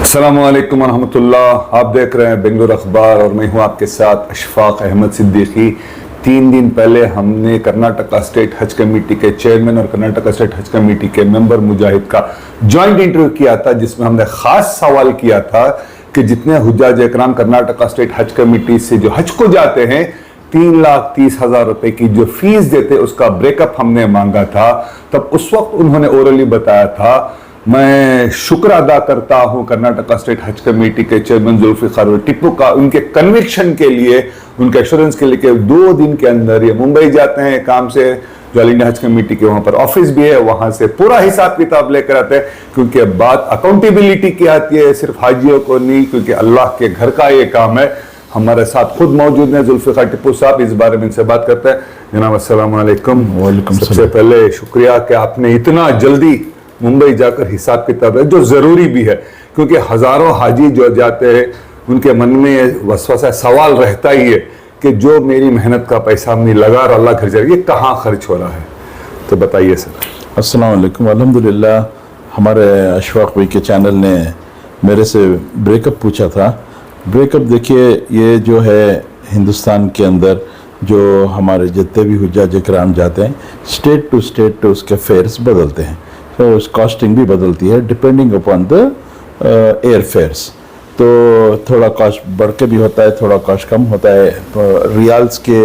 अस्सलाम वालेकुम रहमतुल्लाह। आप देख रहे हैं बेंगलुरु अखबार और मैं हूं आपके साथ अशफाक अहमद सिद्दीकी। 3 दिन पहले हमने कर्नाटका स्टेट हज कमेटी के चेयरमैन और कर्नाटका स्टेट हज कमेटी के मेंबर मुजाहिद का जॉइंट इंटरव्यू किया था, जिसमें हमने खास सवाल किया था कि जितने हुज्जाज इकराम कर्नाटका स्टेट हज कमेटी से जो हज को जाते हैं 3,30,000 रुपए की जो फीस देते उसका ब्रेकअप हमने मांगा था। तब उस वक्त उन्होंने ओरली बताया था, मैं शुक्र अदा करता हूं कर्नाटका स्टेट हज कमेटी के चेयरमैन जुल्फिकार टिप्पू का, उनके कन्विक्शन के लिए, उनके एश्योरेंस के लिए कि 2 दिन के अंदर ये मुंबई जाते हैं काम से, जो ऑल इंडिया हज कमेटी के वहां पर ऑफिस भी है, वहां से पूरा हिसाब किताब लेकर आते हैं। क्योंकि बात अकाउंटेबिलिटी की आती है, सिर्फ हाजियों को नहीं, क्योंकि अल्लाह के घर का ये काम है। हमारे साथ खुद मौजूद हैं जुल्फिकार टिप्पू साहब, इस बारे में इनसे बात करते हैं। जनाब अस्सलाम वालेकुम। सबसे पहले शुक्रिया कि आपने इतना जल्दी मुंबई जाकर हिसाब किताब है, जो जरूरी भी है, क्योंकि हजारों हाजी जो जाते हैं उनके मन में वसवसा सवाल रहता ही है कि जो मेरी मेहनत का पैसा हमने लगा और अल्लाह घर जाए, ये कहाँ खर्च हो रहा है। तो बताइए सर। अस्सलाम वालेकुम। अल्हम्दुलिल्लाह हमारे अशफाक भाई के चैनल ने मेरे से ब्रेकअप पूछा था। ब्रेकअप देखिए, ये जो है हिंदुस्तान के अंदर जो हमारे जितने भी हुज्जाज इकराम जाते हैं, स्टेट टू स्टेट उसके फेयर्स बदलते हैं, तो कॉस्टिंग भी बदलती है depending upon the air fares. तो थोड़ा कॉस्ट बढ़ के भी होता है, थोड़ा कॉस्ट कम होता है, रियाल्स के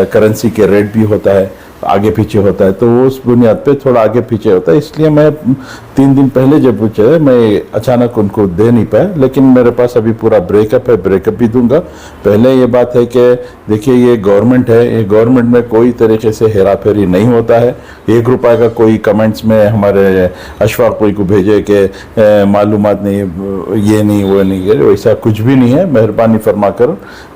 करेंसी के रेट भी होता है, आगे पीछे होता है, तो उस बुनियाद पे थोड़ा आगे पीछे होता है। इसलिए मैं 3 दिन पहले जब पूछे, मैं अचानक उनको दे नहीं पाया, लेकिन मेरे पास अभी पूरा ब्रेकअप है, ब्रेकअप भी दूंगा। पहले ये बात है कि देखिए, ये गवर्नमेंट है, ये गवर्नमेंट में कोई तरीके से हेरा फेरी नहीं होता है। 1 रुपये का कोई कमेंट्स में हमारे अशफाक भाई को भेजे कि मालूमात नहीं, ये नहीं, वो नहीं, वैसा कुछ भी नहीं है। मेहरबानी फरमा कर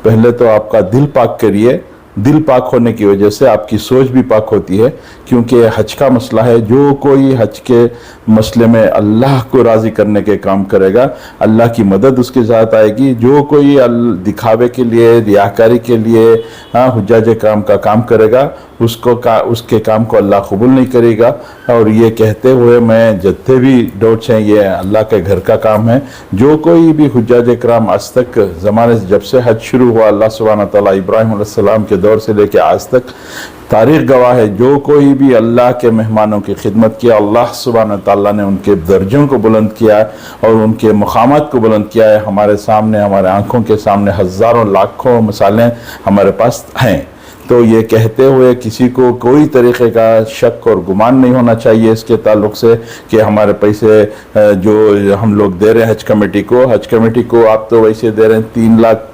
पहले तो आपका दिल पाक करिए। दिल पाक होने की वजह से आपकी सोच भी पाक होती है, क्योंकि हज का मसला है। जो कोई हज के मसले में अल्लाह को राज़ी करने के काम करेगा, अल्लाह की मदद उसके साथ आएगी। जो कोई दिखावे के लिए, रियाकारी के लिए हुज्जाज इकराम का काम करेगा, उसके काम को अल्लाह कबूल नहीं करेगा। और ये कहते हुए मैं जितने भी डाउट्स हैं, ये अल्लाह के घर का काम है। जो कोई भी हुज्जाज इकराम आज तक ज़माने से, जब से हज शुरू हुआ, अल्लाह सुब्हानहू तआला इब्राहीम अलैहिस्सलाम के दौर से लेकर आज तक तारीख गवाह है, जो कोई भी अल्लाह के मेहमानों की खिदमत किया, अल्लाह सुब्हानहू तआला ने उनके दर्जों को बुलंद किया है और उनके मकामात को बुलंद किया है। हमारे सामने, हमारे आंखों के सामने हज़ारों लाखों मिसालें हमारे पास हैं। तो ये कहते हुए किसी को कोई तरीके का शक और गुमान नहीं होना चाहिए इसके ताल्लुक से कि हमारे पैसे जो हम लोग दे रहे हैं हज कमेटी को आप तो वैसे दे रहे हैं 3 लाख।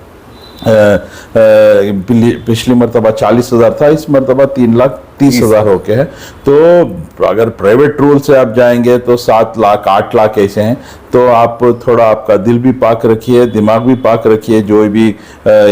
पिछली मरतबा 40,000 था, इस मरतबा 3,30,000 हो के है। तो अगर प्राइवेट रूल से आप जाएंगे तो 7 लाख 8 लाख ऐसे हैं। तो आप थोड़ा आपका दिल भी पाक रखिए, दिमाग भी पाक रखिए। जो भी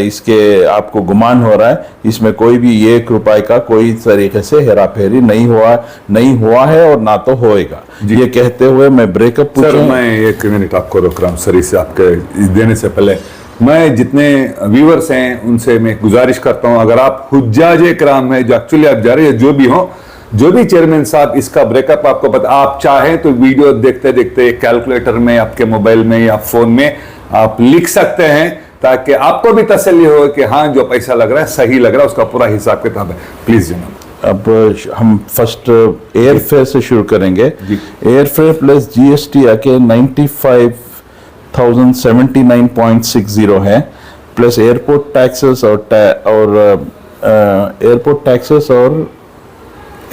इसके आपको गुमान हो रहा है, इसमें कोई भी 1 रुपए का कोई तरीके से हेरा फेरी नहीं हुआ है और ना तो होएगा। ये कहते हुए मैं ब्रेकअप सर, मैं 1 मिनट आपको रोक रहा हूँ सर। इससे आपके देने से पहले मैं जितने व्यूअर्स हैं उनसे मैं गुजारिश करता हूं, अगर आप हुज्जाज इकराम है जो एक्चुअली आप जा रहे हैं, जो भी हो, जो भी चेयरमैन साहब इसका ब्रेकअप आपको पता, आप चाहें तो वीडियो देखते देखते कैलकुलेटर में, आपके मोबाइल में या फोन में आप लिख सकते हैं, ताकि आपको भी तसल्ली हो कि हाँ जो पैसा लग रहा है सही लग रहा है, उसका पूरा हिसाब किताब है। प्लीज जनाब। अब हम फर्स्ट एयर फेयर से शुरू करेंगे। एयर फेयर प्लस GST आके 95,079.60 है, प्लस एयरपोर्ट टैक्सेस और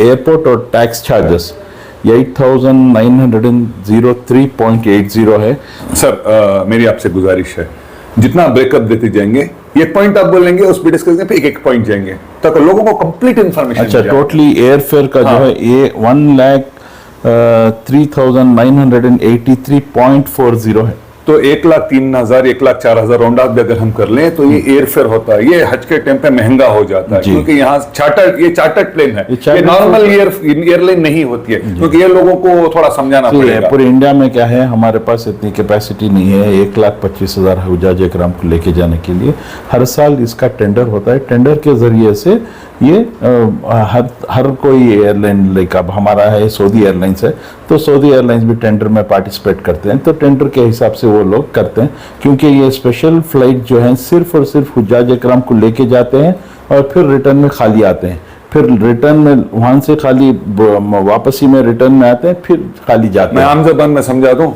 एयरपोर्ट और टैक्स चार्जेस 8,903.80 है। सर मेरी आपसे गुजारिश है, जितना ब्रेकअप देते जाएंगे, 1 पॉइंट आप बोलेंगे, उस पर डिस्कस करेंगे, फिर 1 पॉइंट जाएंगे ताकि लोगों को कंप्लीट इंफॉर्मेशन। अच्छा, टोटली एयर फेयर का जो है ये 1,03,983.40 है। तो 1,03,000 1,04,000 राउंड ऑफ भी अगर हम कर लें तो ये एयर फेयर होता है। ये हज के टाइम पे महंगा हो जाता है, क्योंकि यहाँ चार्टर्ड प्लेन है, ये नॉर्मल एयरलाइन नहीं होती है, क्योंकि ये लोगों को थोड़ा समझाना पड़ेगा। पूरे इंडिया में क्या है, हमारे पास इतनी कैपेसिटी नहीं है 1,25,000 हुज्जाज इकराम को लेके जाने के लिए। हर साल इसका टेंडर होता है, टेंडर के जरिए से ये हर कोई एयरलाइन, लाइक अब हमारा है सऊदी एयरलाइंस है, तो सऊदी एयरलाइंस भी टेंडर में पार्टिसिपेट करते हैं, तो टेंडर के हिसाब से वो लोग करते हैं, क्योंकि ये स्पेशल फ्लाइट जो है सिर्फ और सिर्फ हुज्जाज इकराम को लेके जाते हैं और फिर रिटर्न में खाली आते हैं, फिर रिटर्न में वहां से खाली वापसी में रिटर्न में आते हैं, फिर खाली जाते मैं हैं। आम जबान में समझा दूं,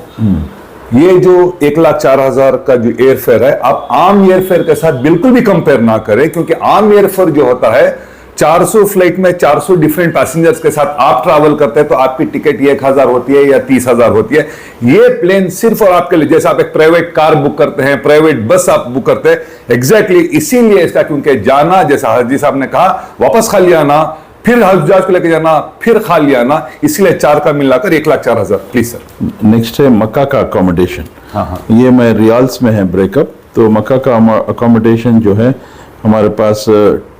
ये जो 1,04,000 का जो एयर फेयर है, आप आम एयर फेयर के साथ बिल्कुल भी कंपेयर ना करें, क्योंकि आम एयर फेयर जो होता है 400 फ्लाइट में 400 डिफरेंट पैसेंजर्स के साथ आप ट्रैवल करते हैं तो आपकी टिकट 1,000 होती है या 30,000 होती है। ये प्लेन सिर्फ और आपके लिए, जैसे आप एक प्राइवेट कार बुक करते हैं, प्राइवेट बस आप बुक करते हैं, एग्जैक्टली इसीलिए इसका, क्योंकि जाना, जैसा हाजी साहब ने कहा, वापस खाली आना, फिर हुज्जाज को लेकर जाना, फिर खाली आना, इसलिए 4 का मिलाकर 1,04,000। Please sir. नेक्स्ट है मक्का का अकोमोडेशन। हाँ। ये मैं रियाल्स में है ब्रेकअप, तो मक्का का अकोमोडेशन जो है हमारे पास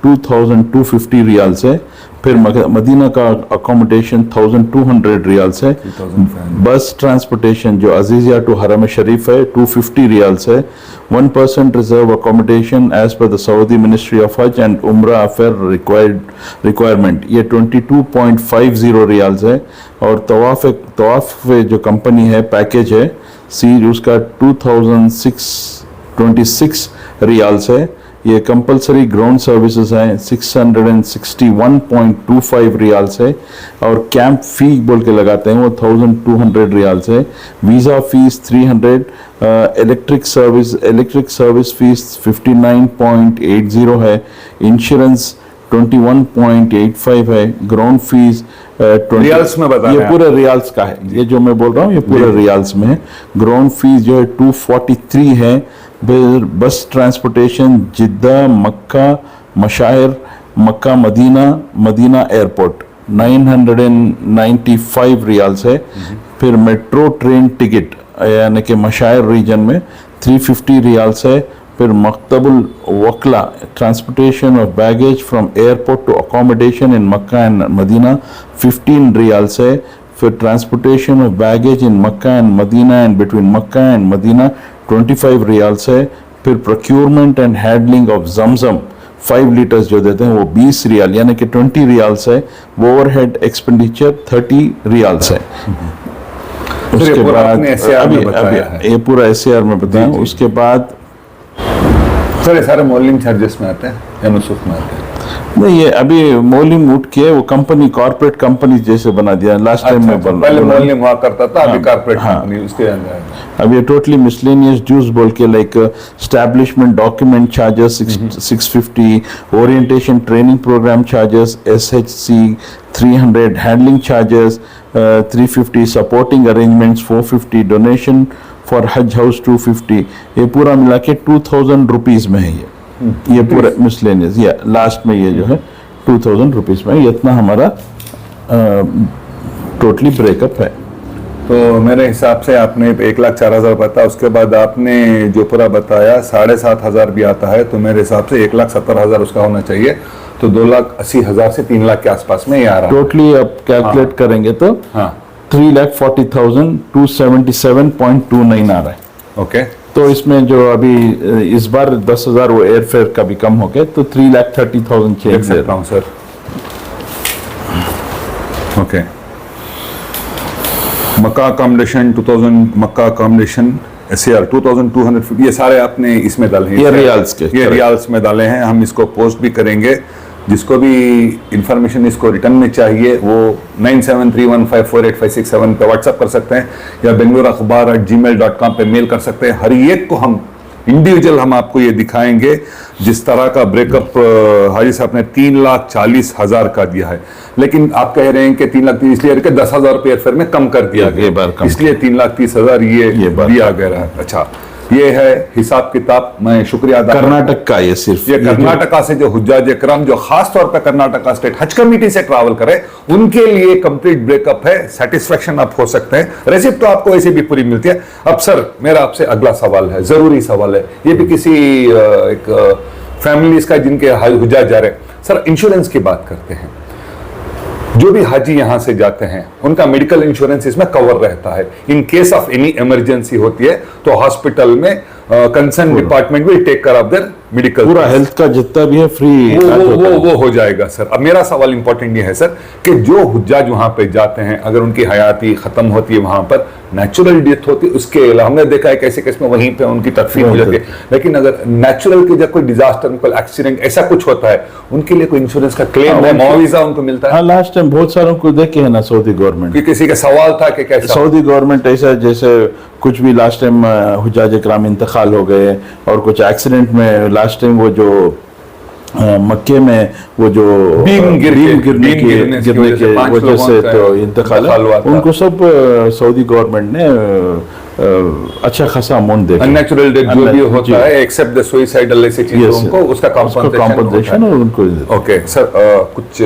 2,250 रियाल्स है। फिर मदीना का अकोमोडेशन 1,200 रियाल्स है। बस ट्रांसपोर्टेशन जो अजीजिया टू हरम शरीफ है 250 रियाल्स है। 1% reserve accommodation as per the Saudi ministry of Hajj and Umrah affair requirement, ये 22.50 रियाल्स है। और तवाफ जो कंपनी है, पैकेज है सी, उसका 2,626 रियाल्स है। ये कंपलसरी ग्राउंड सर्विसेज हैं 661.25 रियाल्स है। और कैंप फी बोल के लगाते हैं वो 1,200 रियाल्स है। Visa fees 300, electric service fees 59.80 है। इंश्योरेंस 21.85 है। ग्राउंड फीस रियाल्स में बता रहे ये हैं पूरे रियाल्स का है, ये जो मैं बोल रहा हूँ ये पूरे रियाल्स में है। ग्राउंड फीस जो है 243 है। फिर बस ट्रांसपोर्टेशन जिद्दा, मक्का, मशायर, मक्का, मदीना एयरपोर्ट 995 रियाल्स है। फिर मेट्रो ट्रेन टिकट यानी कि मशायर रीजन में 350 रियाल्स है। फिर मकतबुल वकला transportation of baggage from airport to accommodation in Mecca and Medina 15 riyals है। फिर transportation of baggage in Mecca and Medina and between Mecca and Medina 25 riyals है। फिर procurement and handling of Zamzam 5 litres जो देते हैं वो 20 रियाल यानी कि 20 रियाल्स है। ओवरहेड एक्सपेंडिचर 30 रियाल्स है। उसके बाद ये पूरा SAR में बताया। उसके बाद सर ये सारे मॉडलिंग चार्जेस में आते हैं या नुसुख में आते हैं? नहीं, ये अभी मॉलिंग उठ के वो कंपनी कॉर्पोरेट कंपनी जैसे बना दिया लास्ट टाइम में। पहले मॉलिंग हुआ करता था, अभी कॉर्पोरेट कंपनी उसके अंदर। अब ये टोटली मिसलेनियस ड्यूज बोल के like establishment document charges 650, orientation training programme charges SHC 300, handling charges 350, supporting arrangements 450, donation for Hajj house 250, ये पूरा मिला के 2,000 रुपीज में है ये पूरा मिसलेनियस। या लास्ट में ये जो है 2,000 रुपीज में, ये इतना हमारा टोटली ब्रेकअप है। तो मेरे हिसाब से आपने 1,04,000 बताया, उसके बाद आपने जो पूरा बताया 7,500 भी आता है, तो मेरे हिसाब से 1,70,000 उसका होना चाहिए। तो 2,80,000 से 3 लाख के आसपास में ये आ रहा है टोटली। अब कैलकुलेट करेंगे तो 3,40,277.29 आ रहा है। ओके, तो इसमें जो अभी इस बार 10,000 वो एयर फेयर का भी कम हो गए, तो 3,30,000 देख सकता हूँ सर। ओके, मक्का अकोमोडेशन 2,000, मक्का अकोमोडेशन SAR 2,250, ये सारे आपने इसमें डाले हैं, ये रियाल्स के, ये रियाल्स में डाले हैं। हम इसको पोस्ट भी करेंगे, जिसको भी इंफॉर्मेशन इसको रिटर्न में चाहिए वो 9731548567 पे व्हाट्सअप कर सकते हैं या bengaluru.akhbar@gmail.com पे मेल कर सकते हैं। हर एक को हम इंडिविजुअल हम आपको ये दिखाएंगे जिस तरह का ब्रेकअप हाजी साहब ने 3,40,000 का दिया है। लेकिन आप कह रहे हैं कि 3 लाख इसलिए कि 10,000 रुपये एयरफेयर में कम कर दिया गया, इसलिए 3,30,000 ये दिया गया है। अच्छा, ये है हिसाब किताब। मैं शुक्रिया अदा कर्नाटक का, ये सिर्फ ये कर्नाटका से जो हुज्जाज इकराम जो खास तौर पर कर्नाटका स्टेट हज कमेटी से ट्रैवल करे उनके लिए कंप्लीट ब्रेकअप है। सेटिस्फेक्शन आप हो सकते हैं, रेसिप्ट तो आपको ऐसे भी पूरी मिलती है। अब सर मेरा आपसे अगला सवाल है, जरूरी सवाल है, ये भी किसी एक फैमिलीज का जिनके हुज्जाज जा रहे हैं। सर इंश्योरेंस की बात करते हैं, जो भी हाजी यहां से जाते हैं उनका मेडिकल इंश्योरेंस इसमें कवर रहता है। In case of any emergency होती है तो हॉस्पिटल में concern department will take care of their medical, पूरा हेल्थ का जितना भी है फ्री वो हो जाएगा सर। अब मेरा सवाल इंपॉर्टेंट ये है सर कि जो हुज्जाज वहां पे जाते हैं, अगर उनकी हयाती खत्म होती है वहां पर, नेचुरल डेथ होती है, उसके अलावा हमने देखा है कैसे केस में वहीं पे उनकी तकफीन हो जाती है, लेकिन अगर नेचुरल की जब कोई डिजास्टर, कोई एक्सीडेंट ऐसा कुछ होता है, उनके लिए कोई इंश्योरेंस का क्लेम है, मुआवजा उनको मिलता है? हाँ, लास्ट टाइम बहुत सारों को देखे है ना सऊदी गवर्नमेंट, कि किसी का सवाल था कि कैसा सऊदी गवर्नमेंट ऐसा जैसे कुछ भी लास्ट टाइम हुज्जाज इकराम इंतकाल हो गए और कुछ एक्सीडेंट में लास्ट टाइम वो जो मक्के में वो जो बीम गिरने की वजह से तो इंतकाल है, उनको सब सऊदी गवर्नमेंट ने अच्छा खासा अमाउंट देखा। अननेचुरल डेथ जो भी होता है एक्सेप्ट द सुसाइडल ऐसी चीजें, उनको उसका कॉम्पनसेशन और उनको। ओके सर, कुछ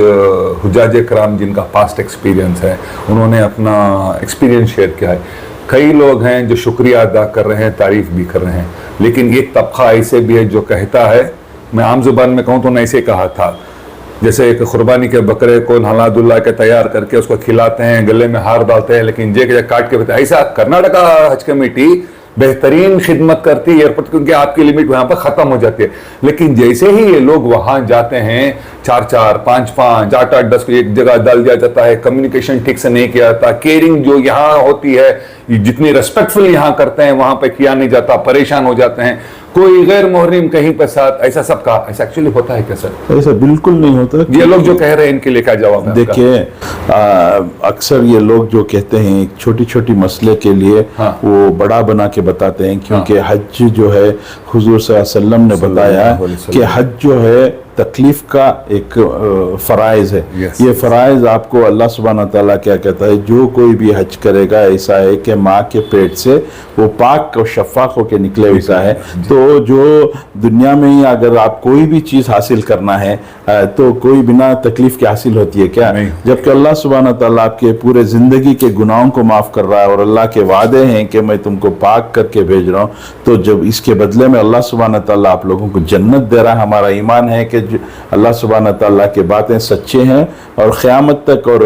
हुज्जाज इकराम जिनका पास्ट एक्सपीरियंस है, उन्होंने अपना एक्सपीरियंस शेयर किया है। कई लोग हैं जो शुक्रिया अदा कर रहे हैं, तारीफ भी कर रहे हैं, लेकिन एक तबका ऐसे भी है जो कहता है, मैं आम जुबान में कहूँ तो उन्होंने ऐसे कहा था, जैसे एक कुर्बानी के बकरे को नलादुल्ला के तैयार करके उसको खिलाते हैं, गले में हार डालते हैं, लेकिन जे काट के बताते, ऐसा कर्नाटका हज कमेटी बेहतरीन खिदमत करती है एयरपोर्ट, क्योंकि आपकी लिमिट वहां पर खत्म हो जाती है। लेकिन जैसे ही ये लोग वहां जाते हैं, 4-4, 5-5, 8-8, 10 को एक जगह डाल दिया जाता है, कम्युनिकेशन ठीक से नहीं किया जाता, केयरिंग जो यहाँ होती है, जितनी रिस्पेक्टफुल यहाँ करते हैं वहां पे किया नहीं जाता, परेशान हो जाते हैं, कोई गैर मुहर्रिम कहीं पर साथ, ऐसा सब कहा, ऐसा एक्चुअली होता है क्या सर? ऐसा बिल्कुल नहीं होता। ये लोग जो कह रहे हैं इनके लिए क्या जवाब है? देखिए, अक्सर ये लोग जो कहते हैं छोटी छोटी मसले के लिए वो बड़ा बना के बताते हैं, क्योंकि हज जो है हुजूर सल्लल्लाहु अलैहि वसल्लम ने बताया कि हज जो है तकलीफ का एक फ़राइज़ है। ये फ़राइज़ आपको अल्लाह सुब्हाना तआला क्या कहता है, जो कोई भी हज करेगा ऐसा है कि माँ के पेट से वो पाक और शफ़ाक होकर निकले वैसा है। तो जो दुनिया में ही अगर आप कोई भी चीज़ हासिल करना है तो कोई बिना तकलीफ के हासिल होती है क्या? जबकि अल्लाह सुब्हाना तआला आपके पूरे ज़िंदगी के गुनाहों को माफ़ कर रहा है और अल्लाह के वादे हैं कि मैं तुमको पाक करके भेज रहा हूँ, तो जब इसके बदले में अल्लाह सुब्हाना तआला आप लोगों को जन्नत दे रहा है, हमारा ईमान है कि अल्लाह सुब्हाना तआला की बातें सच्चे हैं और क़यामत तक और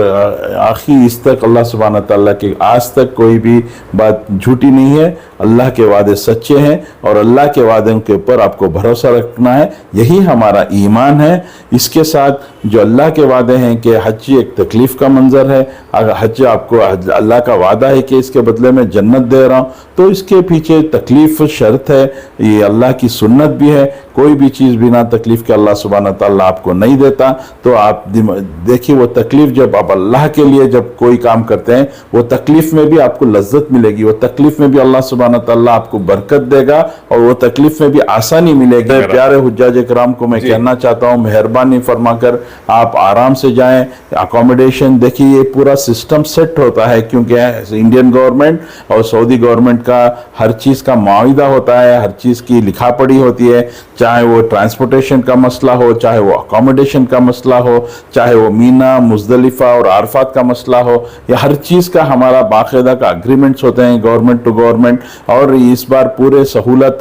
आखिर इस तक अल्लाह सुब्हाना तआला की आज तक कोई भी बात झूठी नहीं है। अल्लाह के वादे सच्चे हैं और अल्लाह के वादों के ऊपर आपको भरोसा रखना है, यही हमारा ईमान है। इसके साथ जो अल्लाह के वादे हैं कि हज एक तकलीफ़ का मंजर है, अगर हज आपको अल्लाह का वादा है कि इसके बदले में जन्नत दे रहा हूँ, तो इसके पीछे तकलीफ़ शर्त है, ये अल्लाह की सुन्नत भी है। कोई भी चीज़ बिना तकलीफ़ के अल्लाह सुब्हाना तआला आपको नहीं देता। तो आप देखिए, वो तकलीफ़ जब आप अल्लाह के लिए जब कोई काम करते हैं, वो तकलीफ़ में भी आपको लज्जत मिलेगी, वो तकलीफ़ में भी अल्लाह सुब्हाना तआला आपको बरकत देगा और वो तकलीफ़ में भी आसानी मिलेगी। प्यारे हुज्जाज इकराम को मैं कहना चाहता हूँ, मेहरबानी फरमाकर आप आराम से जाएं। अकोमोडेशन देखिए, ये पूरा सिस्टम सेट होता है, क्योंकि इंडियन गवर्नमेंट और सऊदी गवर्नमेंट का हर चीज़ का मुआहिदा होता है, हर चीज़ की लिखा पढ़ी होती है, चाहे वो ट्रांसपोर्टेशन का मसला हो, चाहे वो अकोमोडेशन का मसला हो, चाहे वो मीना, मुज़दलिफ़ा और आरफात का मसला हो, या हर चीज़ का हमारा बाकायदा का अग्रीमेंट्स होते हैं गवर्नमेंट टू गवर्नमेंट। और इस बार पूरे सहूलत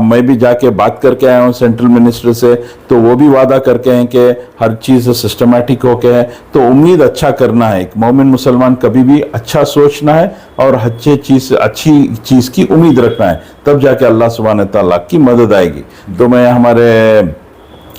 मैं भी जाके बात करके आया हूँ सेंट्रल मिनिस्टर से, तो वो भी वादा करके हैं कि हर चीज़ सिस्टमेटिक होके है। तो उम्मीद अच्छा करना है, एक मोमिन मुसलमान कभी भी अच्छा सोचना है और अच्छी चीज़ की उम्मीद रखना है, तब जाके अल्लाह सुब्हाना तआला की मदद आएगी। तो मैं हमारे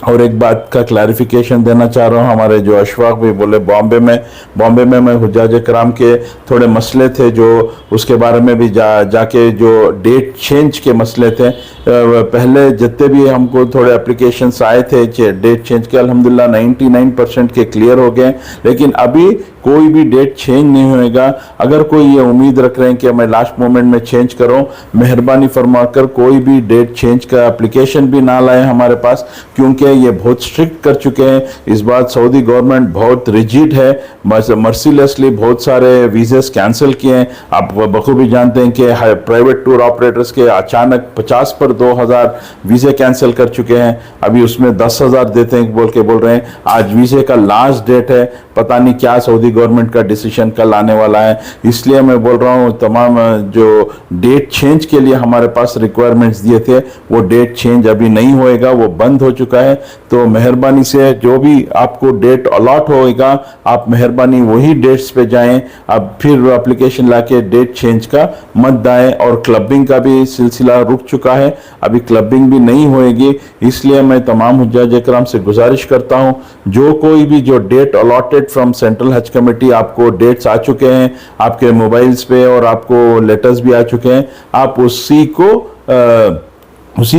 और एक बात का क्लैरिफिकेशन देना चाह रहा हूँ, हमारे जो अशफाक भी बोले बॉम्बे में मैं हुज्जाज इकराम के थोड़े मसले थे जो उसके बारे में भी जाके जो डेट चेंज के मसले थे, पहले जितने भी हमको थोड़े एप्लीकेशंस आए थे डेट चेंज के, अल्हम्दुलिल्लाह 99% के क्लियर हो गए। लेकिन अभी कोई भी डेट चेंज नहीं होएगा। अगर कोई ये उम्मीद रख रहे हैं कि मैं लास्ट मोमेंट में चेंज करूं, मेहरबानी फरमाकर कोई भी डेट चेंज का एप्लीकेशन भी ना लाएं हमारे पास, क्योंकि ये बहुत स्ट्रिक्ट कर चुके हैं। इस बार सऊदी गवर्नमेंट बहुत रिजिड है, मर्सीलेसली बहुत सारे वीज़े कैंसिल किए हैं। आप बखूबी जानते हैं कि प्राइवेट टूर ऑपरेटर्स के अचानक 50 पर 2000 वीज़े कैंसिल कर चुके हैं। अभी उसमें 10,000 देते हैं बोल रहे हैं। आज वीज़े का लास्ट डेट है, पता नहीं क्या सऊदी गवर्नमेंट का डिसीजन कल आने वाला है। इसलिए मैं बोल रहा हूँ, तमाम जो डेट चेंज के लिए हमारे पास रिक्वायरमेंट्स दिए थे, वो डेट चेंज अभी नहीं होएगा, वो बंद हो चुका है। तो मेहरबानी से जो भी आपको डेट अलॉट होएगा आप मेहरबानी वही डेट्स पे जाएं। अब फिर एप्लीकेशन लाके डेट चेंज का मत दाएं। और क्लबिंग का भी सिलसिला रुक चुका है, अभी क्लबिंग भी नहीं होएगी। इसलिए मैं तमाम हुज्जाज इकराम से गुजारिश करता हूं, जो कोई भी जो डेट अलॉटेड फ्रॉम सेंट्रल हज कमेटी, आपको डेट्स आ चुके हैं आपके मोबाइल्स पे और आपको लेटर्स भी आ चुके हैं, आप उसी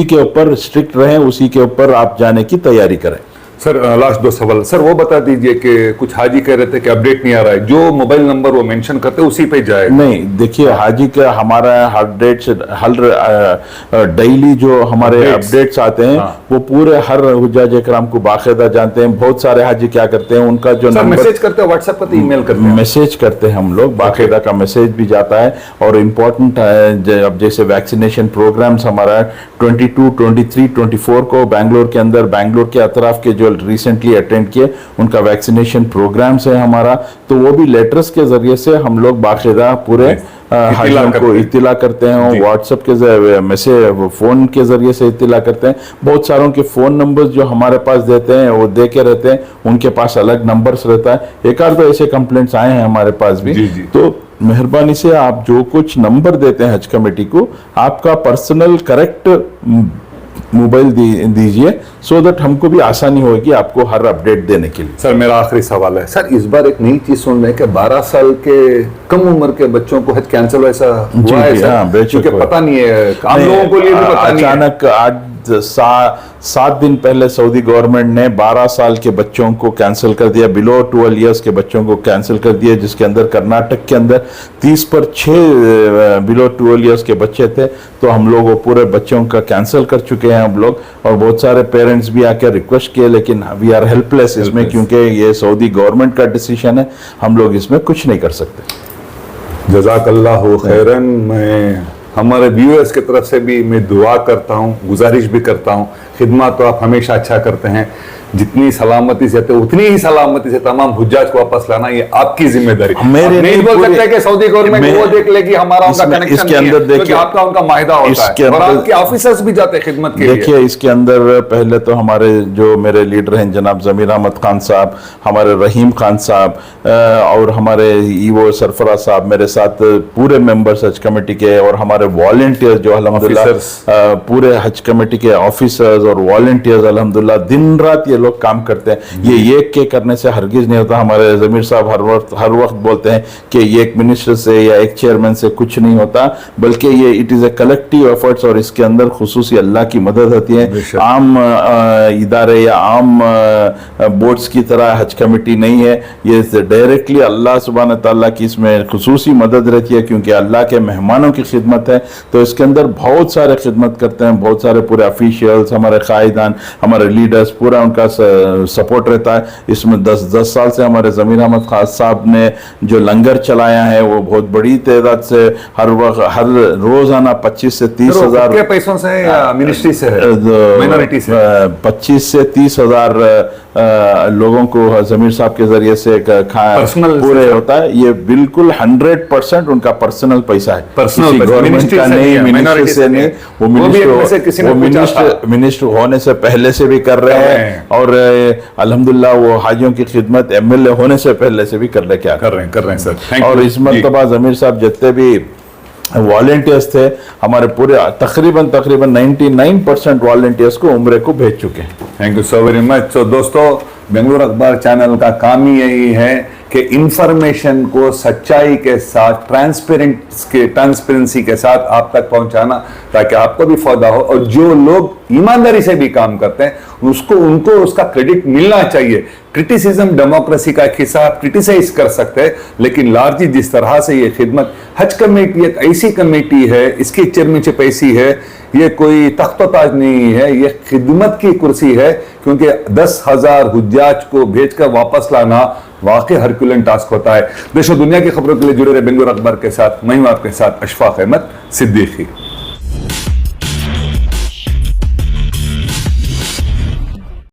के ऊपर स्ट्रिक्ट रहें, उसी के ऊपर आप जाने की तैयारी करें। सर लास्ट 2 सवाल सर, वो बता दीजिए कि कुछ हाजी कह रहे थे कि अपडेट नहीं आ रहा है, जो मोबाइल नंबर वो मेंशन करते हैं उसी पे जाए? नहीं, देखिए हाजी का हमारा हर डेली जो हमारे अपडेट्स आते हैं वो पूरे हर हुज्जाज इकराम को बाकायदा जानते हैं। बहुत सारे हाजी क्या करते हैं, उनका जो नंबर मैसेज करते हैं, व्हाट्सएप करते हैं, ईमेल करते हैं, मैसेज करते हैं हम लोग, बाकायदा का मैसेज भी जाता है। और इम्पोर्टेंट अब जैसे वैक्सीनेशन प्रोग्राम्स हमारा 22, 23, 24 को बेंगलोर के अंदर, बेंगलोर के अतराफ के जो रिसेंटली अटेंड किए उनका वैक्सीनेशन प्रोग्राम्स है हमारा, तो वो भी लेटर्स के जरिए से हम लोग बाकायदा पूरे हाजियों को इत्तिला करते हैं। व्हाट्सएप के मैसेज, फोन के जरिए से इत्तिला करते हैं। बहुत सारों के फोन नंबर्स जो हमारे पास देते हैं वो दे के रहते हैं, उनके पास अलग नंबर्स रहता है। एक आध तो ऐसे कंप्लेंट्स आए हैं हमारे पास भी। तो मेहरबानी से आप जो कुछ नंबर देते हैं हज कमेटी को, आपका पर्सनल करेक्ट मोबाइल दीजिए, सो दैट हमको भी आसानी होगी आपको हर अपडेट देने के लिए। सर मेरा आखिरी सवाल है सर, इस बार एक नई चीज सुन रहे हैं कि 12 साल के कम उम्र के बच्चों को हज कैंसिल ऐसा हुआ है सर? हाँ, क्योंकि पता नहीं है, आम लोगों को लिए भी पता नहीं है। अचानक आज 7 दिन पहले सऊदी गवर्नमेंट ने 12 साल के बच्चों को कैंसिल कर दिया, बिलो 12 इयर्स के बच्चों को कैंसिल कर दिया, जिसके अंदर कर्नाटक के अंदर 30 पर 6 बिलो 12 इयर्स के बच्चे थे। तो हम लोग वो पूरे बच्चों का कैंसिल कर चुके हैं हम लोग, और बहुत सारे पेरेंट्स भी आके रिक्वेस्ट किए, लेकिन वी आर हेल्पलेस इसमें, क्योंकि ये सऊदी गवर्नमेंट का डिसीजन है, हम लोग इसमें कुछ नहीं कर सकते। जज़ाकल्लाहु खैरन। मैं हमारे व्यूअर्स की तरफ से भी मैं दुआ करता हूँ, गुजारिश भी करता हूँ, खिदमत तो आप हमेशा अच्छा करते हैं, जितनी सलामती से थे उतनी ही सलामती से तमाम हुज्जाज को वापस लाना ये आपकी जिम्मेदारी। मेरे नहीं बोल सकते कि सऊदी गवर्नमेंट वो देख लेगी हमारा उनका कनेक्शन इसके अंदर देखिए, आपका उनका माहिदा होता है और आपके ऑफिसर्स भी जाते हैं खिदमत के लिए। देखिए इसके अंदर पहले तो हमारे जो मेरे लीडर हैं जनाब जमीर अहमद खान साहब, हमारे रहीम खान साहब और हमारे ईवो सरफराज साहब, मेरे साथ पूरे मेंबर्स हज कमेटी के, और हमारे वॉलंटियर्स जो अल्हम्दुलिल्लाह पूरे हज कमेटी के ऑफिसर्स और वॉलंटियर्स अल्हम्दुलिल्लाह दिन रात ये लोग काम करते हैं। ये एक के करने से हरगिज नहीं होता। हमारे जमीर साहब हर वक्त बोलते हैं कि ये एक मिनिस्टर से या एक चेयरमैन से कुछ नहीं होता, बल्कि ये it is a collective efforts, और इसके अंदर खुसूसी अल्लाह की मदद होती है। आम इदारे या आम बोर्ड्स की तरह हज कमेटी नहीं है, ये डायरेक्टली अल्लाह सुब्हान तआला की इसमें खुसूसी मदद रहती है, क्योंकि अल्लाह के मेहमानों की खिदमत है। तो इसके अंदर बहुत सारे खिदमत करते हैं, बहुत सारे पूरे ऑफिशियल्स, हमारे कायदान, हमारे लीडर्स, पूरा उनका सपोर्ट रहता है। इसमें 10 साल से हमारे जमीर अहमद खान साहब ने जो लंगर चलाया है वो बहुत बड़ी तादाद से हर रोजाना 25 से 30 हजार के पैसों से या मिनिस्ट्री से है, माइनॉरिटी से 25 से 30 हजार लोगों को जमीर साहब के जरिए से पूरे होता है। ये बिल्कुल 100% उनका पर्सनल पैसा है, पर्सनल गवर्नमेंट का नहीं, मिनिस्टर से नहीं। वो मिनिस्टर होने से पहले से भी कर रहे हैं, और अल्हम्दुलिल्लाह वो हाजियों की खिदमत MLA होने से पहले से भी कर रहे हैं सर। और इस मरतबा जमीर साहब जितने भी वॉलंटियर्स थे हमारे पूरे तकरीबन 99% वॉलंटियर्स को उम्रे को भेज चुके हैं। Thank you so very much. तो दोस्तों, बेंगलुरु अखबार चैनल का काम ही यही है कि इंफॉर्मेशन को सच्चाई के साथ, ट्रांसपेरेंसी के साथ आप तक पहुंचाना, ताकि आपको भी फायदा हो, और जो लोग ईमानदारी से भी काम करते हैं उनको उसका क्रेडिट मिलना चाहिए। क्रिटिसिज्म डेमोक्रेसी का एक हिस्सा, आप क्रिटिसाइज कर सकते हैं, लेकिन लार्जी जिस तरह से ये खिदमत, हज कमेटी एक ऐसी कमेटी है, इसकी चेयरमैनशिप ऐसी है, ये कोई तख्त-ओ-ताज नहीं है, ये खिदमत की कुर्सी है, क्योंकि 10,000 हुज्जाज को भेजकर वापस लाना वाकई हरक्यूलियन टास्क होता है। देश और दुनिया की खबरों के लिए जुड़े रहे बेंगलुरु अखबार के साथ। मैं हूं आपके साथ अशफाक अहमद सिद्दीकी।